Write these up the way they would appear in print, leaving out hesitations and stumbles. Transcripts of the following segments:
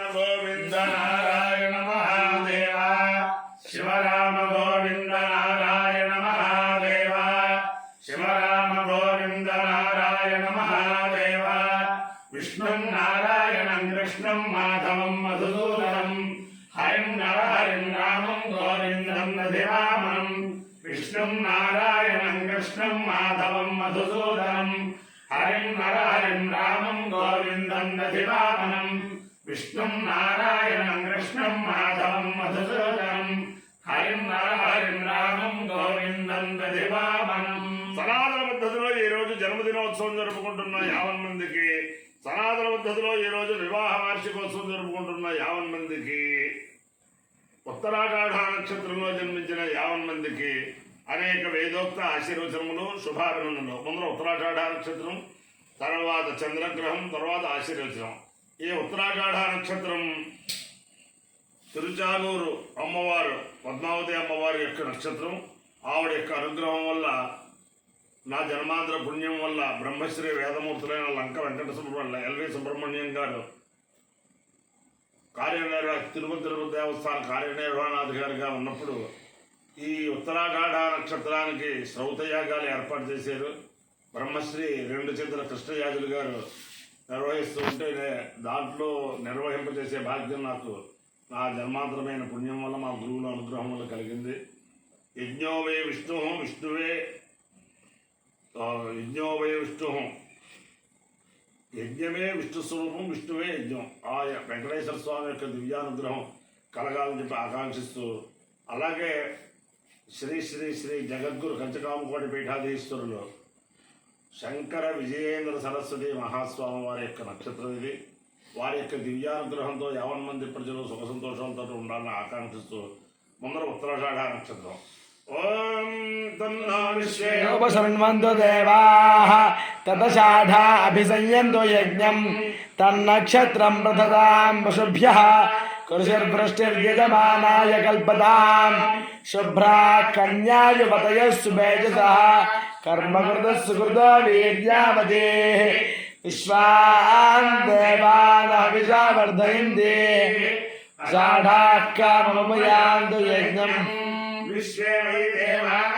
गोविंद नारायण महादेव शिव राम गोविंद नारायण महादेव शिव राम गोविंद नारायण महादेव विष्णु नारायणं कृष्णं माधवं मधुसूदनं हरिं नरहरिं रामं गोविन्दं दधिवामनं विष्णु नारायणं कृष्णं माधवं मधुसूदनं हरिं नरहरिं रामं गोविन्दं दधिवामनं विष्णु नारायणं कृष्णं माधवं मधुसूदनं हरिं नरहरिं रामं गोविंदं दधिवामनं। సనాతన పద్ధతిలో ఈ రోజు జన్మదినోత్సవం జరుపుకుంటున్న 50 మందికి, సనాతన పద్ధతిలో ఈ రోజు వివాహ వార్షికోత్సవం జరుపుకుంటున్న 50 మందికి, ఉత్తరాషాఢ నక్షత్రంలో జన్మించిన 50 మందికి అనేక వేదోక్త ఆశీర్వచనములు, శుభాభినందనలు. ముందర ఉత్తరాషాఢ నక్షత్రం, తర్వాత చంద్రగ్రహం, తర్వాత ఆశీర్వచనం. ఈ ఉత్తరాషాఢ నక్షత్రం తిరుచానూరు అమ్మవారు పద్మావతి అమ్మవారి యొక్క నక్షత్రం. ఆవిడ యొక్క అనుగ్రహం వల్ల, నా జన్మాంతర పుణ్యం వల్ల బ్రహ్మశ్రీ వేదమూర్తులైన లంక వెంకట ఎల్వి సుబ్రహ్మణ్యం గారు తిరుపతి దేవస్థాన కార్యనిర్వహణాధికారిగా ఉన్నప్పుడు ఈ ఉత్తరాషాఢ నక్షత్రానికి శ్రౌతయాగాలు ఏర్పాటు చేశారు. బ్రహ్మశ్రీ 2 చేతుల కృష్ణయాజులు గారు నిర్వహిస్తూ ఉంటే దాంట్లో నిర్వహింపజేసే భాగ్యం నాకు నా జన్మాంతరమైన పుణ్యం వల్ల, మా గురువుల అనుగ్రహం వల్ల కలిగింది. యజ్ఞో వై విష్ణు విష్ణువే యజ్ఞమే విష్ణు స్వరూపం, విష్ణువే యజ్ఞం. ఆ వెంకటేశ్వర స్వామి యొక్క దివ్యానుగ్రహం కలగాలని చెప్పి ఆకాంక్షిస్తూ, అలాగే శ్రీ శ్రీ శ్రీ జగద్గురు కంచకామకోటి పీఠాధీశ్వరులు శంకర విజయేంద్ర సరస్వతి మహాస్వామి వారి యొక్క నక్షత్రం ఇది. వారి యొక్క దివ్యానుగ్రహంతో 50 మంది ప్రజలు సుఖ సంతోషాలతో ఉండాలని ఆకాంక్షిస్తూ ముందర ఉత్తరాషాఢ నక్షత్రం. ఓం తన్నోపశృణ్వంతు దేవాః తతషాఢా అభిసంయంతు యజ్ఞం తన్నక్షత్రం ప్రథతాం పశుభ్యః కృషిర్వృష్టిర్యజమానాయ కల్పతాం శుభ్రా కన్యాయుపతయః సుమేజసః కర్మకృతః సుకృతో వీర్యావతి విశ్వాన్ దేవానః విశావర్ధయంతి షాఢాః కామముపయాంతు యజ్ఞం విశ్వే వై దేవాః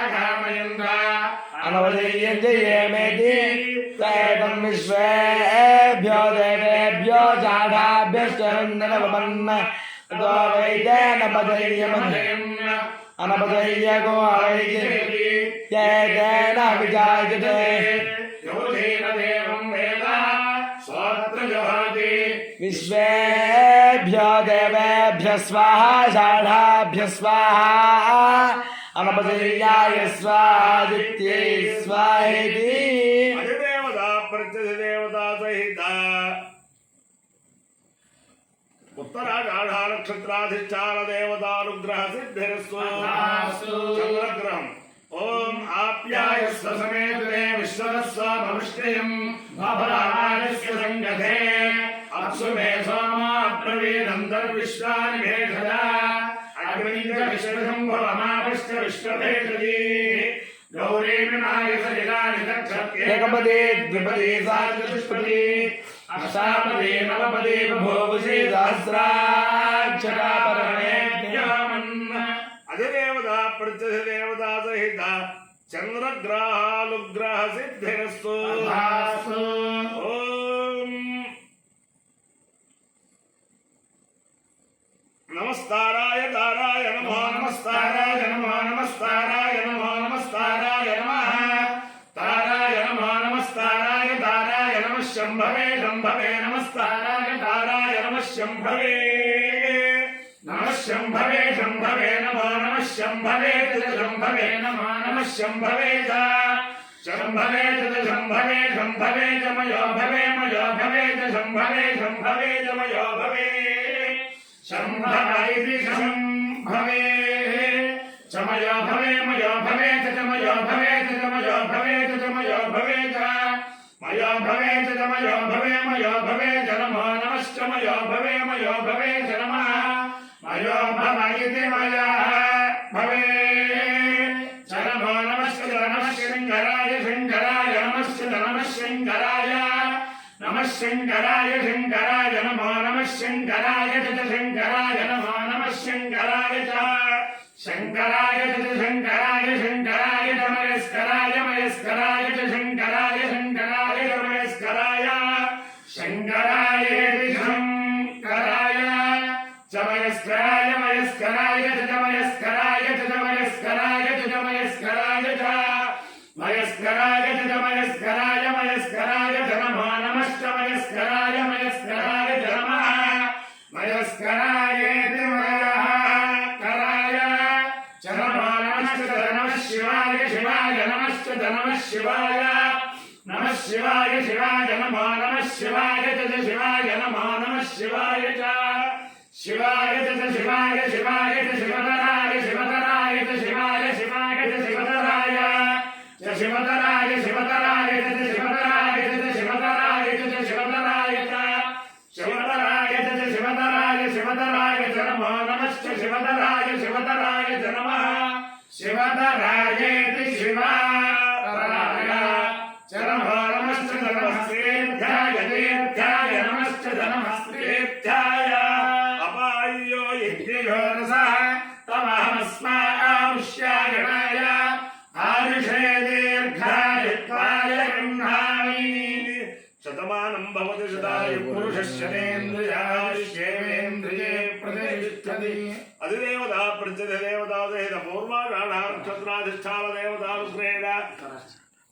అనవదీయంతి యేమేతి తేతం విశ్వేభ్యో దేవేభ్యో షాఢాభ్యశ్చరన్నవపన్న తో వైదేన పదయ్యమధయం అనపదయ్యకో అవైజి తేన విజాయతే యోధేన దేవం వేద స్వాత్ర జహాతి విశ్వేభ్యో దేవేభ్య స్వాహా షాఢాభ్య స్వాహా అనపదయ్యాయ స్వాదిత్యై స్వాహేతి అధిదేవత ప్రత్యధిదేవత సహిత ఉత్తరాషాఢ నక్షత్రాధిష్టాన దేవతానుగ్రహ సిద్ధిరస్తు. చంద్రగ్రహం. ఓం ఆప్యాయస్వ సమేతే విశ్వరస్వ భవిష్యయం భవరాయస్య సంగతే అప్సుమే సోమా ప్రవీణం దర్విశ్వాని భేషజ అగ్నించ విశ్వసంభవమాపశ్చ విశ్వభేషజీ గౌరీమి నాయసలిలాని దక్షత్యే ఏకపదే ద్విపదే సాచతుష్పదే అష్టాపదే నవపదే బభూవసి సహస్రాక్షరా పరమేభ్యామన్ అధిదేవత ప్రత్యధిదేవత సహిత చంద్రగ్రహాలుగ్రహ సిద్ధిరస్తు. ఓం నమస్తారాయ తారాయ నమో నమస్తారాయ నమో నమస్తారాయ నమో నమస్తారాయ నమః తారాయ నమో నమస్తారాయ తారాయ నమః శంభవే శంభవే నమస్తారాయ తారాయ నమః శంభవే నమః శంభవే శంభవే నమో నమః శంభవే శంభవే నమో నమః శంభవే శంభవే శంభవే శంభవే మయో భవే మయో భవే శంభవే శంభవే మయో భవే శంభవైది శంభవే చమయో భవే మయో భవే చమయో భవే చమయో భవే చమయో భవే మయో భవే చమయో భవే మయో భవే నమో నమశ్చమయో భవే మయో భవే నమః మయో భవైది మయా భవే నమో నమః శంకరాయ శంకరాయ నమః నమః శంకరాయ నమః శంకరాయ శంకరాయ నమో నమః శంకరాయ శంకరాయ నమో నమః శంకరాయ శంకరాయ శంకరాయ శంకరాయ మయస్కరాయ మయస్కరాయ శంకరాయ శంకరాయ మయస్కరాయ శంకరాయ శంకరాయ మయస్కరాయ మయస్కరాయ మయస్కరాయ మయస్కరాయ మయస్కరాయ మయస్కరాయ మయస్కరాయ మయస్కరాయ నమో నమః మయస్కరాయ మయస్కరాయ నమః మయస్కరాయ శివాయ శివాయ నమః శివాయ నమః శివాయ శివాయ నమో నమః శివాయ శివాయ నమో నమః శివాయ శివాయ శివాయ శివాయ శివతరాయ శివతరాయ శివాయ శివాయ శివతరాయ శివతరాయ శివతరాయ శివతరాయ శివతరాయ శివతరాయ శివతరాయ శివతరాయ శివతరాయ నమో నమః శివతరాయ శివతరాయ నమః శివతరాయ శివాయ నమో నమః నమస్తేభ్యాయ దేభ్యాయ నమశ్చ నమస్తేభ్యాయ అపాయ్యో యజ్ఞయోరసః తమహమస్మాముష్యాగణాయ ఆయుషే దీర్ఘాయుత్వాయ గృహ్ణామి శతమానం భవతి శతాయు పురుషస్యేంద్రియాయుష్యేంద్రియే ప్రతిష్టతి అధిదేవతా ప్రత్యధిదేవతా సహిత పూర్వాషాఢ నక్షత్రాధిష్టాన దేవతానుగ్రహేణ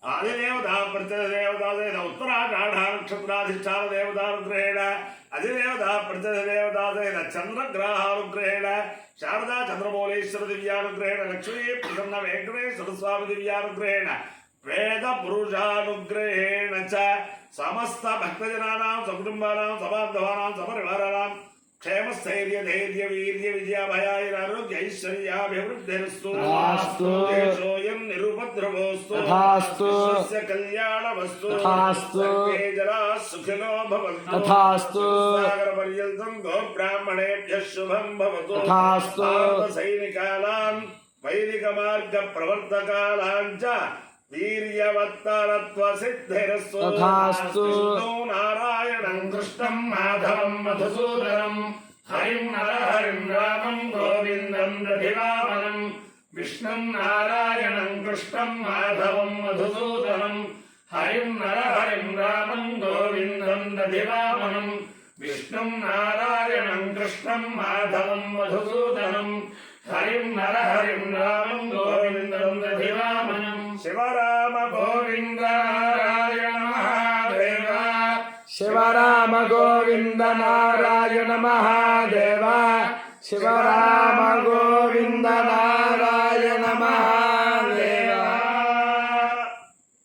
ఆదిదేవతా ప్రత్యధిదేవతా సహిత ఉత్తరాషాఢ నక్షత్రాధిష్టాన దేవతానుగ్రహేణ అధిదేవతా ప్రత్యధిదేవతా సహిత చంద్రగ్రహానుగ్రహేణ శారదా చంద్రమౌళేశ్వర దివ్యానుగ్రహేణ లక్ష్మీ ప్రసన్న వెంకటేశ్వర స్వామి దివ్యానుగ్రహేణ వేద పురుషానుగ్రహేణ చ సమస్త భక్తజనానాం సకుటుంబానాం సబాంధవానాం సపరివారాణాం క్షేమస్థైర్య ధైర్య వీర్య విద్యాభయారోగ్య ఐశ్వర్యాభివృద్ధిరస్తు దేశోయం నిరుపద్రవోస్తు విశ్వస్య కళ్యాణమస్తు సర్వే జనాః సుఖినో భవంతు సాగర పర్యంతం గోబ్రాహ్మణేభ్యః శుభం భవతు సైనికానాం వైదిక మార్గ ప్రవర్తకానాం చ వీర్యవత్తరత్వ సిద్ధిరస్తు నారాయణం కృష్ణం మాధవం మధుసూదనం హరిం నరహరిం రామం గోవిందం దధివామనం విష్ణుం నారాయణం కృష్ణం మాధవం మధుసూదనం హరిం నరహరిం రామం గోవిందం దధివామనం విష్ణుం నారాయణం కృష్ణం మాధవం మధుసూదనం హరిం నరహరిం రామం గోవిందం దధివామనం శివరామ గోవింద నారాయణ మహాదేవ శివరామ గోవింద నారాయణ మహాదేవ శివరామ